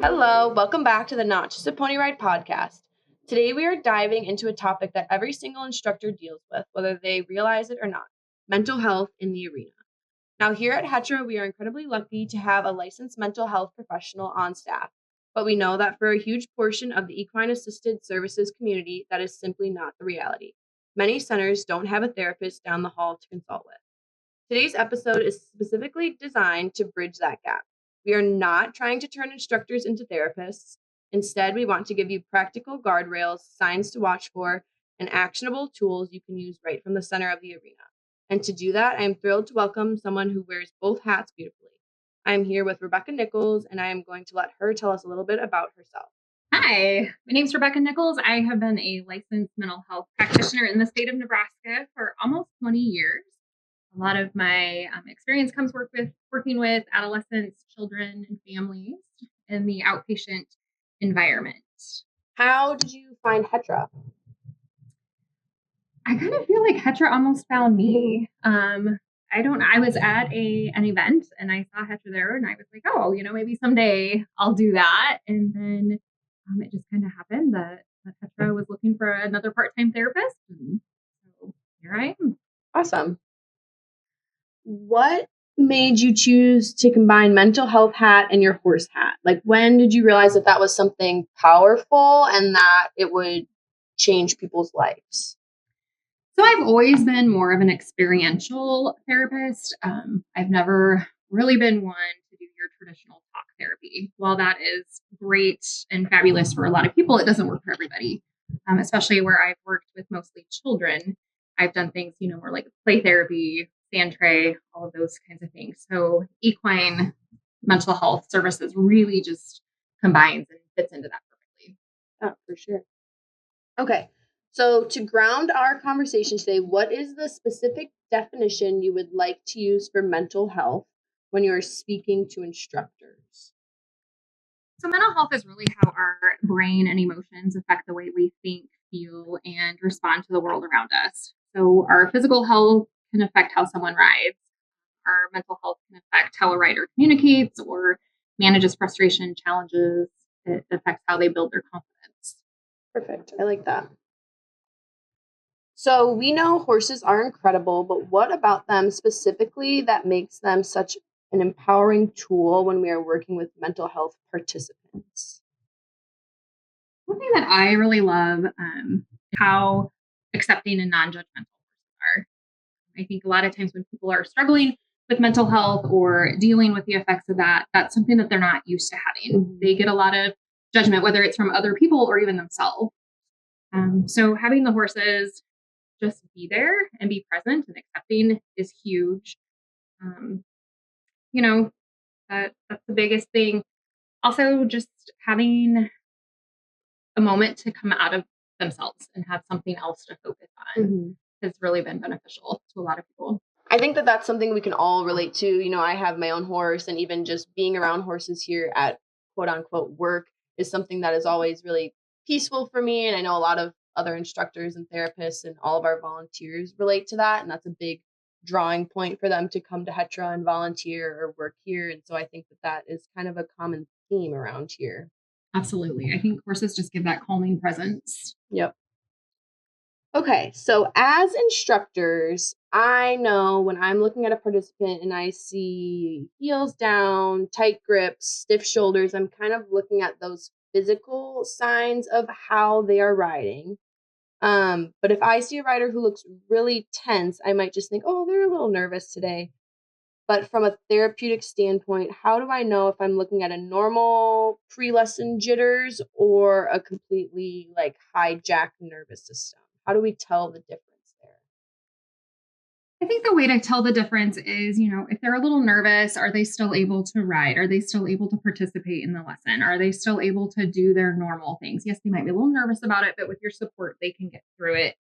Hello, welcome back to the Not Just a Pony Ride podcast. Today we are diving into a topic that every single instructor deals with, whether they realize it or not: mental health in the arena. Now, here at Hetra, we are incredibly lucky to have a licensed mental health professional on staff, but we know that for a huge portion of the equine-assisted services community, that is simply not the reality. Many centers don't have a therapist down the hall to consult with. Today's episode is specifically designed to bridge that gap. We are not trying to turn instructors into therapists. Instead, we want to give you practical guardrails, signs to watch for, and actionable tools you can use right from the center of the arena. And to do that, I am thrilled to welcome someone who wears both hats beautifully. I am here with Rebecca Nichols, and I am going to let her tell us a little bit about herself. Hi, my name is Rebecca Nichols. I have been a licensed mental health practitioner in the state of Nebraska for almost 20 years. A lot of my experience comes working with adolescents, children, and families in the outpatient environment. How did you find Hetra? I kind of feel like Hetra almost found me. I was at an event and I saw Hetra there and I was like, oh, maybe someday I'll do that. And then it just kind of happened that Hetra was looking for another part-time therapist. And so here I am. Awesome. What made you choose to combine mental health hat and your horse hat? Like, when did you realize that that was something powerful and that it would change people's lives? So I've always been more of an experiential therapist. I've never really been one to do your traditional talk therapy. While that is great and fabulous for a lot of people, it doesn't work for everybody, especially where I've worked with mostly children. I've done things, more like play therapy, sand tray, all of those kinds of things. So equine mental health services really just combines and fits into that perfectly. Oh, for sure. Okay. So to ground our conversation today, what is the specific definition you would like to use for mental health when you are speaking to instructors? So mental health is really how our brain and emotions affect the way we think, feel, and respond to the world around us. So our physical health can affect how someone rides. Our mental health can affect how a rider communicates or manages frustration, challenges. It affects how they build their confidence. Perfect. I like that. So we know horses are incredible, but what about them specifically that makes them such an empowering tool when we are working with mental health participants? One thing that I really love, how accepting and non-judgmental horses are. I think a lot of times when people are struggling with mental health or dealing with the effects of that, that's something that they're not used to having. Mm-hmm. They get a lot of judgment, whether it's from other people or even themselves. So having the horses just be there and be present and accepting is huge. That's the biggest thing. Also, just having a moment to come out of themselves and have something else to focus on has really been beneficial to a lot of people. I think that that's something we can all relate to. I have my own horse, and even just being around horses here at quote unquote work is something that is always really peaceful for me. And I know a lot of other instructors and therapists and all of our volunteers relate to that. And that's a big drawing point for them to come to Hetra and volunteer or work here. And so I think that that is kind of a common theme around here. Absolutely. I think horses just give that calming presence. Yep. Okay, so as instructors, I know when I'm looking at a participant and I see heels down, tight grips, stiff shoulders, I'm kind of looking at those physical signs of how they are riding. But if I see a rider who looks really tense, I might just think, oh, they're a little nervous today. But from a therapeutic standpoint, how do I know if I'm looking at a normal pre-lesson jitters or a completely hijacked nervous system? How do we tell the difference there? I think the way to tell the difference is, if they're a little nervous, are they still able to ride? Are they still able to participate in the lesson? Are they still able to do their normal things? Yes, they might be a little nervous about it, but with your support, they can get through it.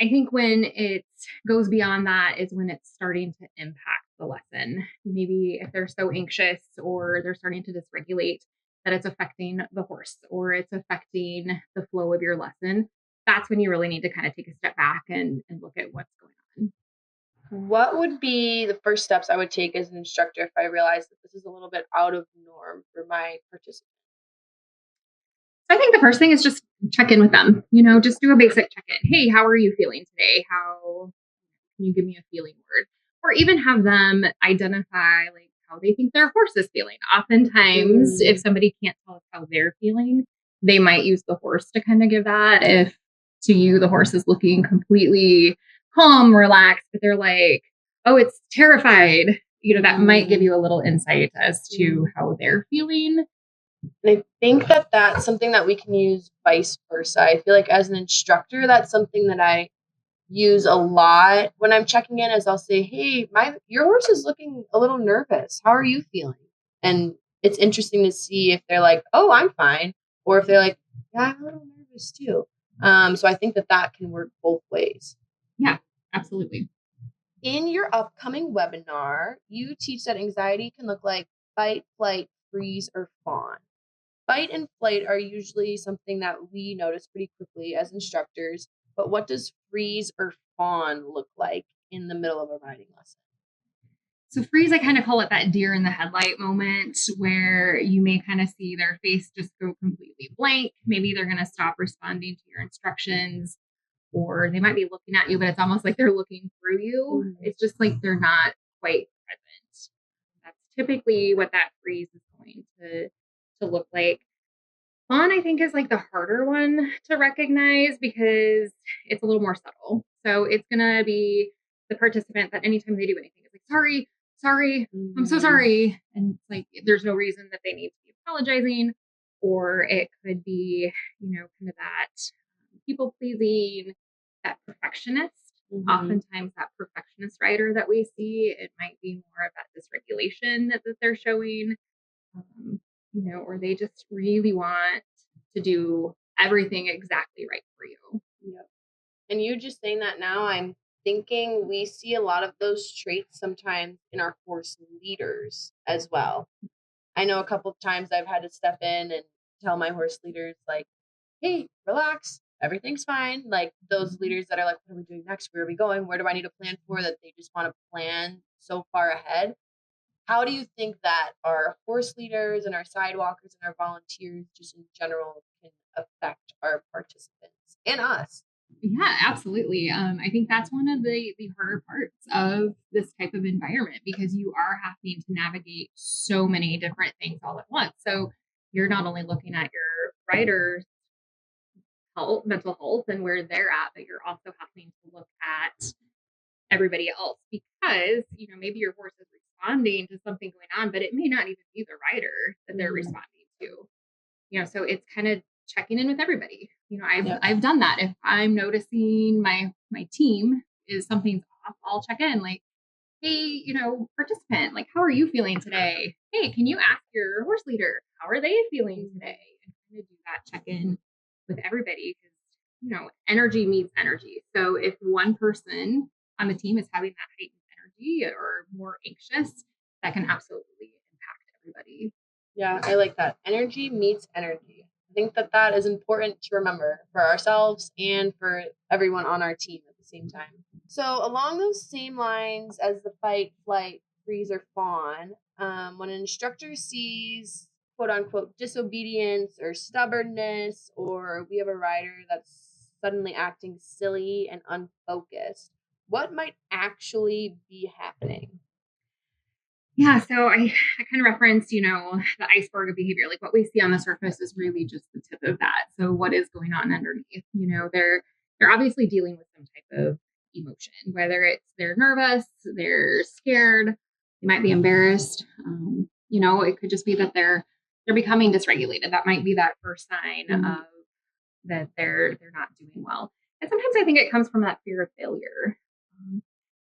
I think when it goes beyond that is when it's starting to impact the lesson. Maybe if they're so anxious or they're starting to dysregulate that it's affecting the horse or it's affecting the flow of your lesson. That's when you really need to kind of take a step back and look at what's going on. What would be the first steps I would take as an instructor if I realized that this is a little bit out of norm for my participant? I think the first thing is just check in with them, just do a basic check in. Hey, how are you feeling today? How can you give me a feeling word? Or even have them identify like how they think their horse is feeling. Oftentimes, if somebody can't tell us how they're feeling, they might use the horse to kind of give that. If to you, the horse is looking completely calm, relaxed, but they're like, oh, it's terrified. That might give you a little insight as to how they're feeling. And I think that that's something that we can use vice versa. I feel like as an instructor, that's something that I use a lot when I'm checking in. Is I'll say, "Hey, your horse is looking a little nervous. How are you feeling?" And it's interesting to see if they're like, "Oh, I'm fine," or if they're like, "Yeah, I'm a little nervous too." So I think that can work both ways. Yeah, absolutely. In your upcoming webinar, you teach that anxiety can look like fight, flight, freeze, or fawn. Fight and flight are usually something that we notice pretty quickly as instructors, but what does freeze or fawn look like in the middle of a riding lesson? So freeze, I kind of call it that deer in the headlight moment where you may kind of see their face just go completely blank. Maybe they're going to stop responding to your instructions, or they might be looking at you, but it's almost like they're looking through you. It's just like they're not quite present. That's typically what that freeze is going to look like. Fawn, I think, is like the harder one to recognize because it's a little more subtle. So it's going to be the participant that anytime they do anything, it's like, sorry, I'm so sorry. And it's like, there's no reason that they need to be apologizing. Or it could be, kind of that people pleasing, that perfectionist. Oftentimes that perfectionist rider that we see, it might be more of that dysregulation that they're showing. Or they just really want to do everything exactly right for you. Yep. And you just saying that now, I'm thinking we see a lot of those traits sometimes in our horse leaders as well. I know a couple of times I've had to step in and tell my horse leaders, like, hey, relax, everything's fine. Like those leaders that are like, what are we doing next? Where are we going? Where do I need to plan for? That they just want to plan so far ahead. How do you think that our horse leaders and our sidewalkers and our volunteers just in general can affect our participants and us? Yeah, absolutely. I think that's one of the harder parts of this type of environment because you are having to navigate so many different things all at once. So you're not only looking at your riders' health, mental health, and where they're at, but you're also having to look at everybody else because maybe your horse is responding to something going on, but it may not even be the rider that they're responding to. So it's kind of checking in with everybody. I've done that. If I'm noticing my team is something's off, I'll check in like, hey, participant, like, how are you feeling today? Hey, can you ask your horse leader how are they feeling today? And kind of do that check in with everybody because energy meets energy. So if one person on the team is having that heightened energy or more anxious, that can absolutely impact everybody. Yeah, I like that. Energy meets energy. I think that is important to remember for ourselves and for everyone on our team at the same time. So, along those same lines as the fight, flight, freeze, or fawn, when an instructor sees quote unquote disobedience or stubbornness, or we have a rider that's suddenly acting silly and unfocused, what might actually be happening? Yeah, so I kind of referenced, the iceberg of behavior. Like what we see on the surface is really just the tip of that. So what is going on underneath? They're obviously dealing with some type of emotion, whether it's they're nervous, they're scared, they might be embarrassed. It could just be that they're becoming dysregulated. That might be that first sign of that they're not doing well. And sometimes I think it comes from that fear of failure.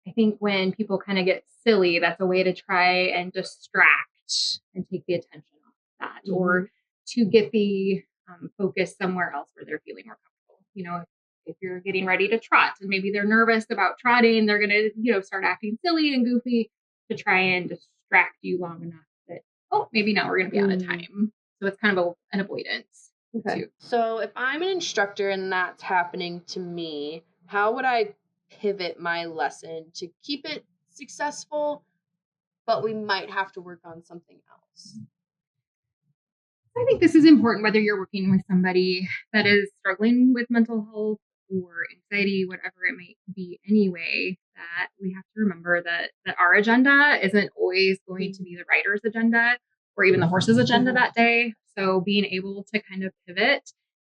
I think when people kind of get silly, that's a way to try and distract and take the attention off that, or to get the focus somewhere else where they're feeling more comfortable. If you're getting ready to trot and maybe they're nervous about trotting, they're going to, start acting silly and goofy to try and distract you long enough that, oh, maybe now we're going to be out of time. So it's kind of an avoidance. Okay. Too. So if I'm an instructor and that's happening to me, how would I pivot my lesson to keep it successful, but we might have to work on something else? I think this is important whether you're working with somebody that is struggling with mental health or anxiety, whatever it might be anyway, that we have to remember that our agenda isn't always going to be the rider's agenda or even the horse's agenda that day. So being able to kind of pivot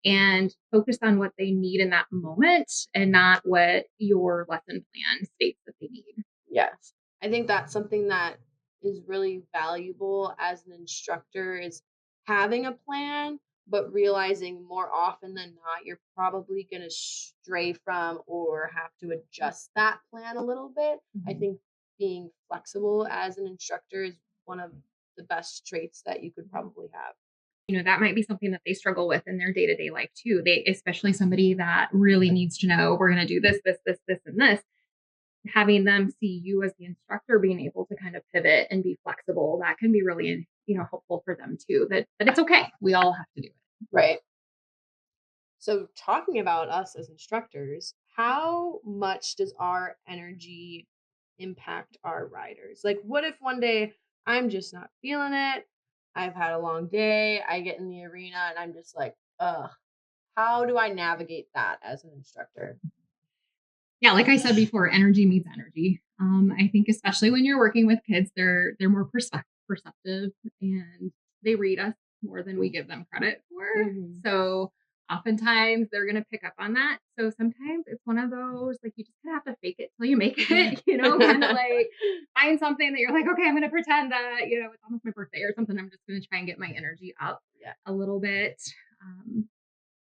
and focus on what they need in that moment and not what your lesson plan states that they need. Yes. I think that's something that is really valuable as an instructor is having a plan, but realizing more often than not, you're probably going to stray from or have to adjust that plan a little bit. I think being flexible as an instructor is one of the best traits that you could probably have. That might be something that they struggle with in their day-to-day life too. Especially somebody that really needs to know, we're going to do this, and this. Having them see you as the instructor being able to kind of pivot and be flexible, that can be really, helpful for them too, that it's okay. We all have to do it. Right. So talking about us as instructors, how much does our energy impact our riders? Like, what if one day I'm just not feeling it? I've had a long day. I get in the arena and I'm just like, ugh, how do I navigate that as an instructor? Yeah, like I said before, energy meets energy. I think especially when you're working with kids, they're more perceptive and they read us more than we give them credit for. Mhm. So oftentimes they're going to pick up on that. So sometimes it's one of those, like, you just kind of have to fake it till you make it, kind of like find something that you're like, okay, I'm going to pretend that, it's almost my birthday or something. I'm just going to try and get my energy up a little bit.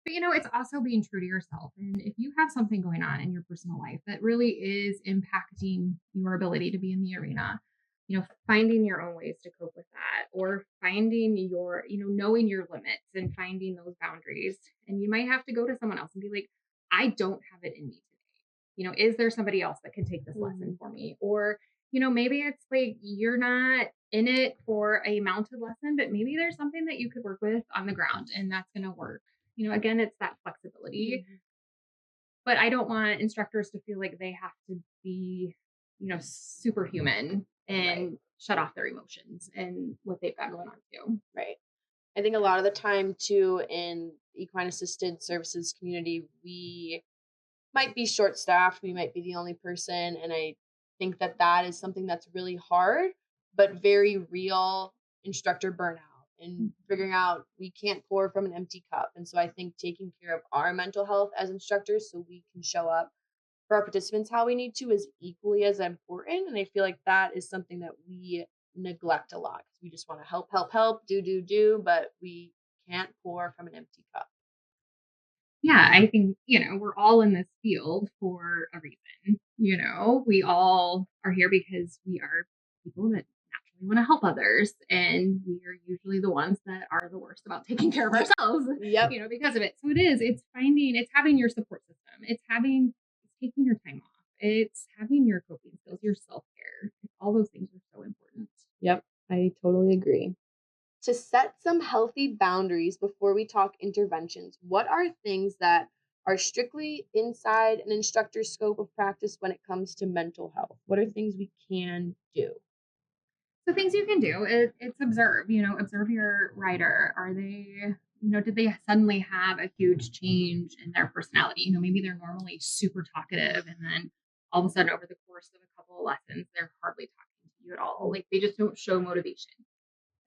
But it's also being true to yourself. And if you have something going on in your personal life that really is impacting your ability to be in the arena, finding your own ways to cope with that, or finding your, knowing your limits and finding those boundaries. And you might have to go to someone else and be like, I don't have it in me today. Is there somebody else that can take this lesson for me? Or, maybe it's like you're not in it for a mounted lesson, but maybe there's something that you could work with on the ground and that's going to work. Again, it's that flexibility. But I don't want instructors to feel like they have to be, superhuman and shut off their emotions and what they've got going on too. Right. I think a lot of the time too in equine assisted services community, we might be short staffed, we might be the only person, and I think that that is something that's really hard, but very real instructor burnout and figuring out we can't pour from an empty cup. And so I think taking care of our mental health as instructors so we can show up for our participants how we need to is equally as important. And I feel like that is something that we neglect a lot because we just want to help, do, but we can't pour from an empty cup. Yeah, I think, we're all in this field for a reason. We all are here because we are people that naturally want to help others. And we are usually the ones that are the worst about taking care of ourselves, because of it. So it's having your support system. It's taking your time off. It's having your coping skills, your self-care. All those things are so important. Yep, I totally agree. To set some healthy boundaries before we talk interventions, what are things that are strictly inside an instructor's scope of practice when it comes to mental health? What are things we can do? So things you can do it's observe, observe your rider. Are they, did they suddenly have a huge change in their personality? Maybe they're normally super talkative and then all of a sudden over the course of a couple of lessons, they're hardly talking to you at all. Like they just don't show motivation.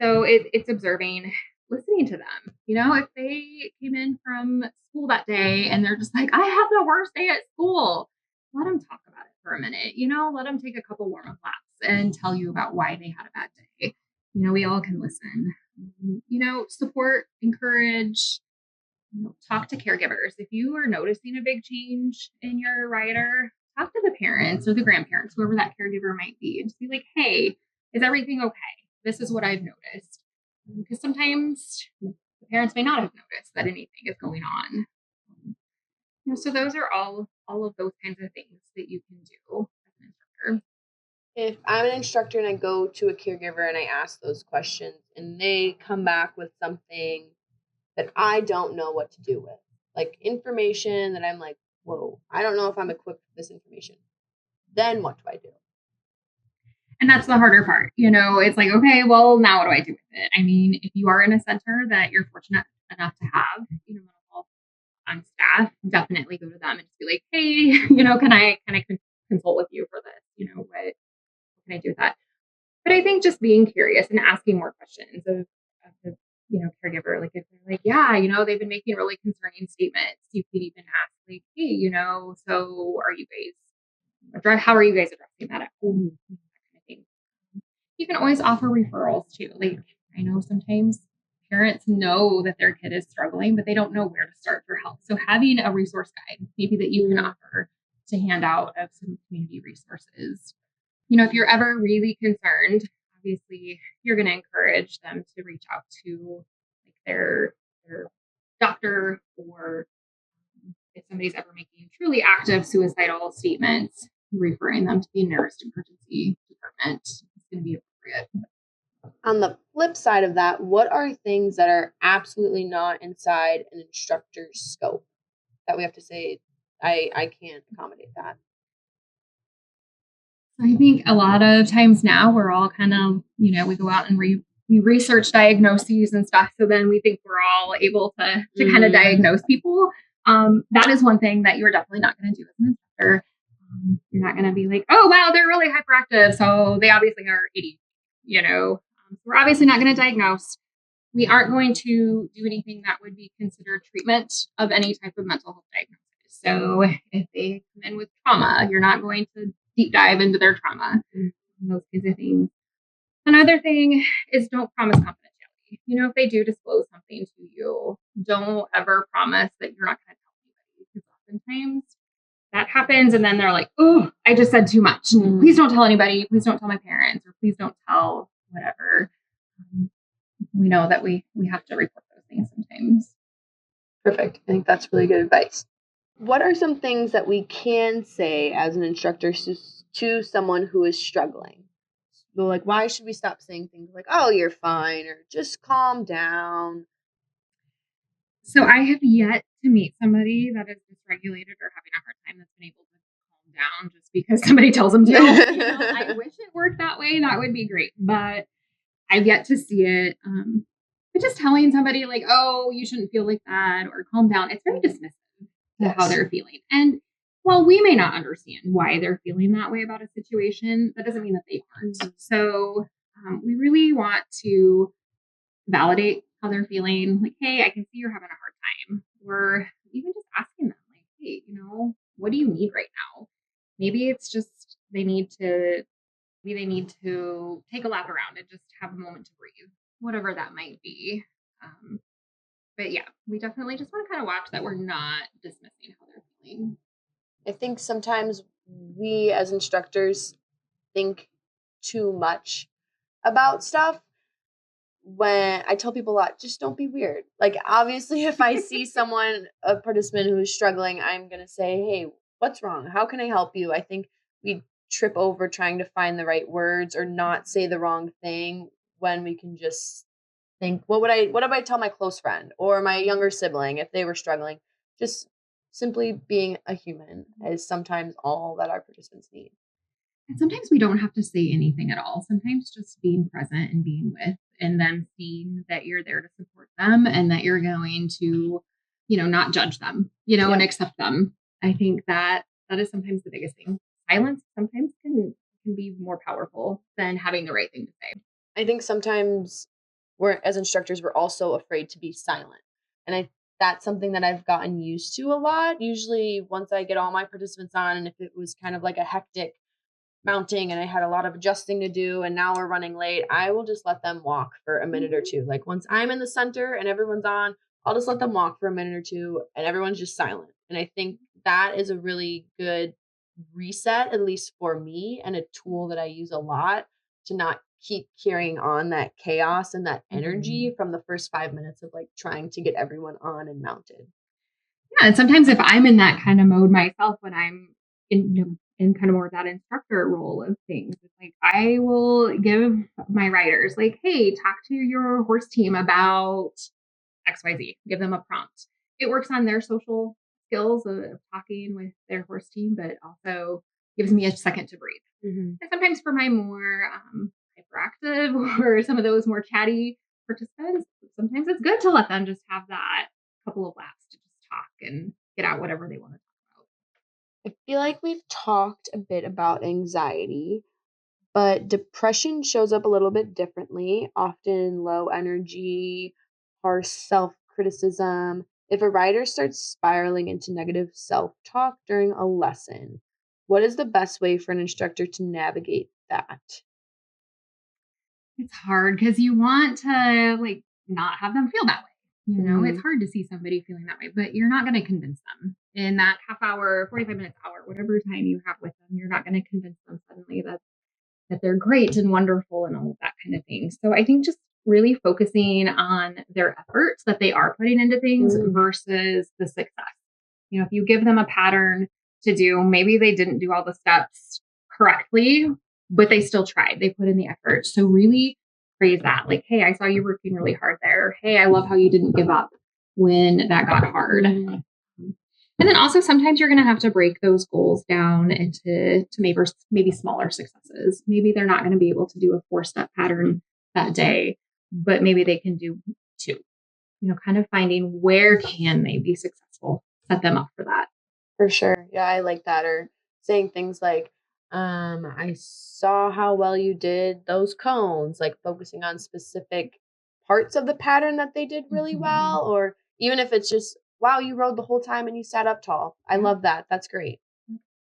So it's observing, listening to them. If they came in from school that day and they're just like, I have the worst day at school, let them talk about it for a minute. Let them take a couple warm up laps and tell you about why they had a bad day. We all can listen. Support, encourage, talk to caregivers. If you are noticing a big change in your rider, talk to the parents or the grandparents, whoever that caregiver might be, and just be like, hey, is everything okay? This is what I've noticed. Because sometimes the parents may not have noticed that anything is going on. So those are all of those kinds of things that you can do as an instructor. If I'm an instructor and I go to a caregiver and I ask those questions and they come back with something that I don't know what to do with, like information that I'm like, whoa, I don't know if I'm equipped with this information, then what do I do? And that's the harder part. It's like, okay, well, now what do I do with it? I mean, if you are in a center that you're fortunate enough to have, mental health on staff, definitely go to them and just be like, hey, can I consult with you for this? What can I do with that? But I think just being curious and asking more questions of the caregiver, like if they're like, yeah, they've been making really concerning statements, you could even ask like, hey, so are you guys, how are you guys addressing that at home? That kind of thing. You can always offer referrals too. Like I know sometimes parents know that their kid is struggling, but they don't know where to start for help. So having a resource guide, maybe that you can offer to hand out of some community resources. If you're ever really concerned, obviously you're going to encourage them to reach out to like their doctor, or if somebody's ever making truly active suicidal statements, referring them to the nearest emergency department is going to be appropriate. On the flip side of that, what are things that are absolutely not inside an instructor's scope that we have to say, I can't accommodate that? I think a lot of times now we're all kind of, we go out and we research diagnoses and stuff. So then we think we're all able to kind of diagnose people. That is one thing that you're definitely not going to do as an instructor. You're not going to be like, oh, wow, they're really hyperactive, so they obviously are ADHD, we're obviously not going to diagnose. We aren't going to do anything that would be considered treatment of any type of mental health diagnosis. So if they come in with trauma, you're not going to deep dive into their trauma, those kinds of things. Another thing is don't promise confidentiality. If they do disclose something to you, don't ever promise that you're not going to tell anybody, because oftentimes that happens and then they're like, oh, I just said too much. Please don't tell anybody. Please don't tell my parents, or please don't tell whatever. We know that we have to report those things sometimes. Perfect. I think that's really good advice. What are some things that we can say as an instructor to someone who is struggling? So like, why should we stop saying things like, oh, you're fine, or just calm down? So I have yet to meet somebody that is dysregulated or having a hard time that's been able to calm down just because somebody tells them to. I wish it worked that way. That would be great. But I've yet to see it. But just telling somebody like, oh, you shouldn't feel like that, or calm down, it's very dismissive to how they're feeling. And while we may not understand why they're feeling that way about a situation, that doesn't mean that they aren't. So we really want to validate how they're feeling. Like, hey, I can see you're having a hard time. Or even just asking them, like, hey, what do you need right now? Maybe it's just they need to take a lap around and just have a moment to breathe, whatever that might be. But yeah, we definitely just want to kind of watch that we're not dismissing how they're feeling. I think sometimes we as instructors think too much about stuff. When I tell people a lot, just don't be weird. Like, obviously, if I see a participant who is struggling, I'm going to say, hey, what's wrong? How can I help you? I think we trip over trying to find the right words or not say the wrong thing, when we can just think, what would I tell my close friend or my younger sibling if they were struggling? Just simply being a human is sometimes all that our participants need. And sometimes we don't have to say anything at all. Sometimes just being present and being with, and them seeing that you're there to support them and that you're going to, not judge them, and accept them. I think that is sometimes the biggest thing. Silence sometimes can be more powerful than having the right thing to say. I think sometimes as instructors, we're also afraid to be silent. And that's something that I've gotten used to a lot. Usually once I get all my participants on, and if it was kind of like a hectic mounting and I had a lot of adjusting to do and now we're running late, I will just let them walk for a minute or two. Like, once I'm in the center and everyone's on, I'll just let them walk for a minute or two and everyone's just silent. And I think that is a really good reset, at least for me, and a tool that I use a lot to not keep carrying on that chaos and that energy from the first 5 minutes of like trying to get everyone on and mounted. Yeah, and sometimes if I'm in that kind of mode myself, when I'm in kind of more of that instructor role of things, it's like I will give my riders like, hey, talk to your horse team about XYZ, give them a prompt. It works on their social skills of talking with their horse team, but also gives me a second to breathe. And sometimes for my more hyperactive or some of those more chatty participants, sometimes it's good to let them just have that couple of laps to just talk and get out whatever they want to talk I feel like we've talked a bit about anxiety, but depression shows up a little bit differently, often low energy, harsh self criticism. If a rider starts spiraling into negative self talk during a lesson, what is the best way for an instructor to navigate that? It's hard because you want to like not have them feel that way. You know, it's Mm, hard to see somebody feeling that way, but you're not going to convince them in that half hour, 45 minutes, hour, whatever time you have with them. You're not going to convince them suddenly that they're great and wonderful and all of that kind of thing. So I think just really focusing on their efforts that they are putting into things mm, versus the success. You know, if you give them a pattern to do, maybe they didn't do all the steps correctly, but they still tried. They put in the effort. So really praise that. Like, hey, I saw you working really hard there. Hey, I love how you didn't give up when that got hard. mm. And then also sometimes you're going to have to break those goals down into maybe smaller successes. Maybe they're not going to be able to do a 4-step pattern that day, but maybe they can do 2. You know, kind of finding where can they be successful, set them up for that. For sure. Yeah, I like that. Or saying things like, I saw how well you did those cones, like focusing on specific parts of the pattern that they did really Mhm. well. Or even if it's just, wow, you rode the whole time and you sat up tall. I Yeah. love that. That's great.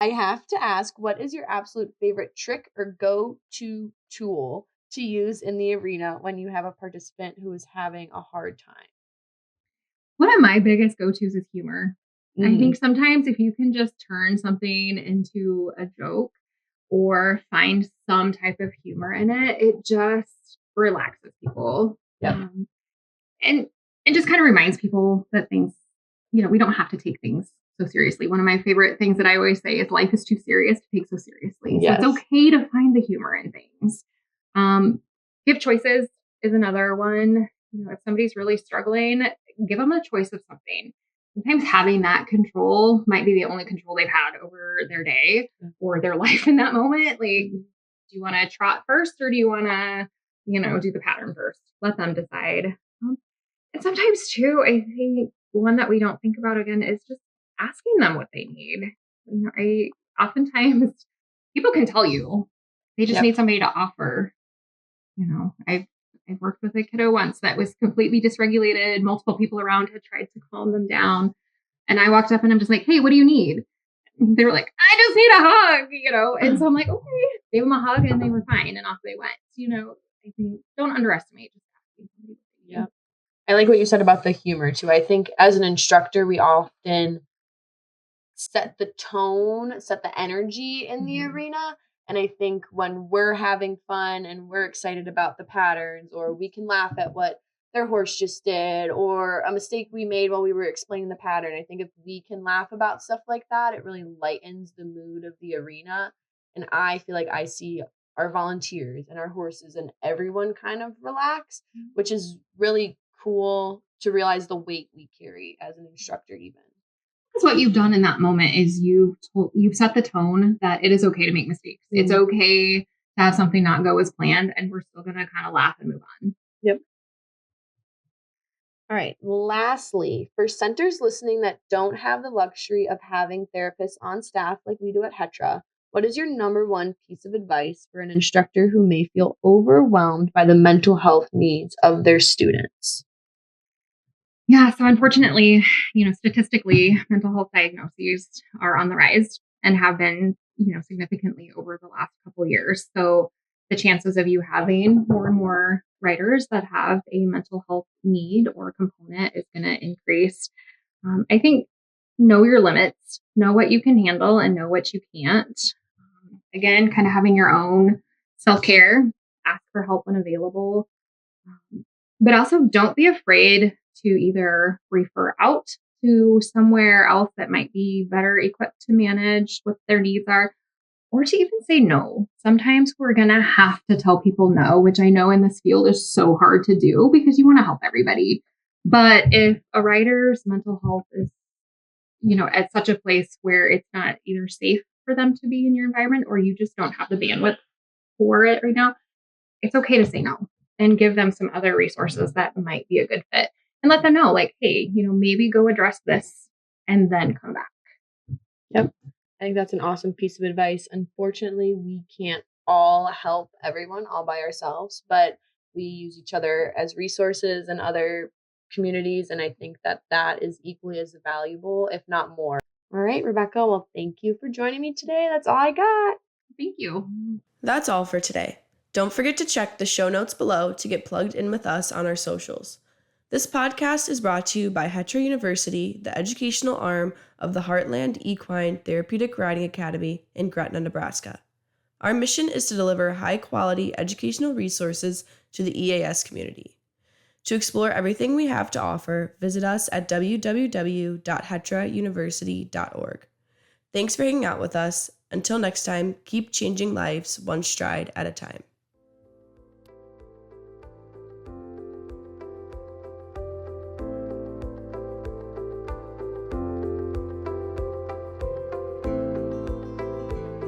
I have to ask, what is your absolute favorite trick or go to tool to use in the arena when you have a participant who is having a hard time? One of my biggest go-tos is humor. I Hmm. think sometimes if you can just turn something into a joke or find some type of humor in it, it just relaxes people. Yep. And it just kind of reminds people that things, you know, we don't have to take things so seriously. One of my favorite things that I always say is life is too serious to take so seriously. So it's Yes. okay to find the humor in things. Um, Give choices is another one. You know, if somebody's really struggling, give them a choice of something. Sometimes having that control might be the only control they've had over their day or their life in that moment. Like, do you want to trot first or do you want to, you know, do the pattern first? Let them decide. And sometimes too, I think one that we don't think about again is just asking them what they need. You know, I oftentimes people can tell you, they just Yep. need somebody to offer. You know, I've worked with a kiddo once that was completely dysregulated. Multiple people around had tried to calm them down. And I walked up and I'm just like, hey, what do you need? And they were like, I just need a hug, you know? And so I'm like, okay, gave them a hug and they were fine. And off they went. You know, I think don't underestimate just asking somebody what they Yep. need. I like what you said about the humor too. I think as an instructor, we often set the tone, set the energy in the Mhm. arena. And I think when we're having fun and we're excited about the patterns, or we can laugh at what their horse just did, or a mistake we made while we were explaining the pattern, I think if we can laugh about stuff like that, it really lightens the mood of the arena. And I feel like I see our volunteers and our horses and everyone kind of relax, which is really cool to realize the weight we carry as an instructor, even. Because what you've done in that moment is you've set the tone that it is okay to make mistakes. It's Mhm. okay to have something not go as planned, and we're still going to kind of laugh and move on. Yep. All right. Lastly, for centers listening that don't have the luxury of having therapists on staff like we do at Hetra, what is your number one piece of advice for an instructor who may feel overwhelmed by the mental health needs of their students? Yeah. So unfortunately, you know, statistically, mental health diagnoses are on the rise and have been, you know, significantly over the last couple of years. So the chances of you having more and more writers that have a mental health need or component is going to increase. I think know your limits, know what you can handle, and know what you can't. Again, kind of having your own self care, ask for help when available, but also don't be afraid to either refer out to somewhere else that might be better equipped to manage what their needs are, or to even say no. Sometimes we're going to have to tell people no, which I know in this field is so hard to do because you want to help everybody. But if a writer's mental health is, you know, at such a place where it's not either safe for them to be in your environment, or you just don't have the bandwidth for it right now, it's okay to say no and give them some other resources that might be a good fit and let them know, like, hey, maybe go address this and then come back. Yep. I think that's an awesome piece of advice. Unfortunately, we can't all help everyone all by ourselves, but we use each other as resources and other communities. And I think that is equally as valuable, if not more. All right, Rebecca. Well, thank you for joining me today. That's all I got. Thank you. That's all for today. Don't forget to check the show notes below to get plugged in with us on our socials. This podcast is brought to you by Hetra University, the educational arm of the Heartland Equine Therapeutic Riding Academy in Gretna, Nebraska. Our mission is to deliver high-quality educational resources to the EAS community. To explore everything we have to offer, visit us at www.hetrauniversity.org. Thanks for hanging out with us. Until next time, keep changing lives one stride at a time.